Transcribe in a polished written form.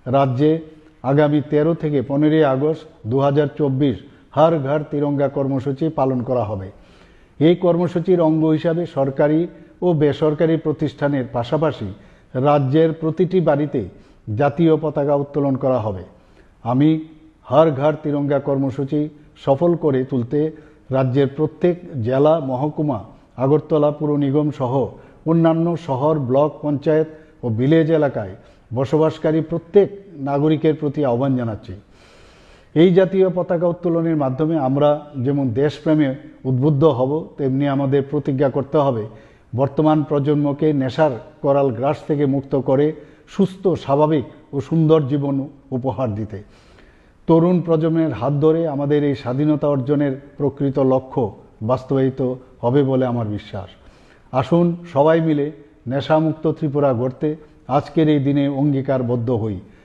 রাজ্যে আগামী 13 থেকে 15 আগস্ট 2024 হর ঘর তিরঙ্গা কর্মসূচি পালন করা হবে। এই কর্মসূচির অঙ্গ হিসাবে সরকারি ও বেসরকারি প্রতিষ্ঠানের পাশাপাশি রাজ্যের প্রতিটি বাড়িতে জাতীয় পতাকা উত্তোলন করা হবে। আমি হর ঘর তিরঙ্গা কর্মসূচি সফল করে তুলতে রাজ্যের প্রত্যেক জেলা, মহকুমা, আগরতলা পুর নিগম সহ অন্যান্য শহর, ব্লক, পঞ্চায়েত ও ভিলেজ এলাকায় বসবাসকারী প্রত্যেক নাগরিকের প্রতি আহ্বান জানাচ্ছি। এই জাতীয় পতাকা উত্তোলনের মাধ্যমে আমরা যেমন দেশপ্রেমে উদ্বুদ্ধ হব, তেমনি আমাদের প্রতিজ্ঞা করতে হবে বর্তমান প্রজন্মকে নেশার করাল গ্রাস থেকে মুক্ত করে সুস্থ, স্বাভাবিক ও সুন্দর জীবন উপহার দিতে। তরুণ প্রজন্মের হাত ধরে আমাদের এই স্বাধীনতা অর্জনের প্রকৃত লক্ষ্য বাস্তবায়িত হবে বলে আমার বিশ্বাস। আসুন সবাই মিলে নেশামুক্ত ত্রিপুরা গড়তে আজকের এই দিনে অঙ্গীকারবদ্ধ হই।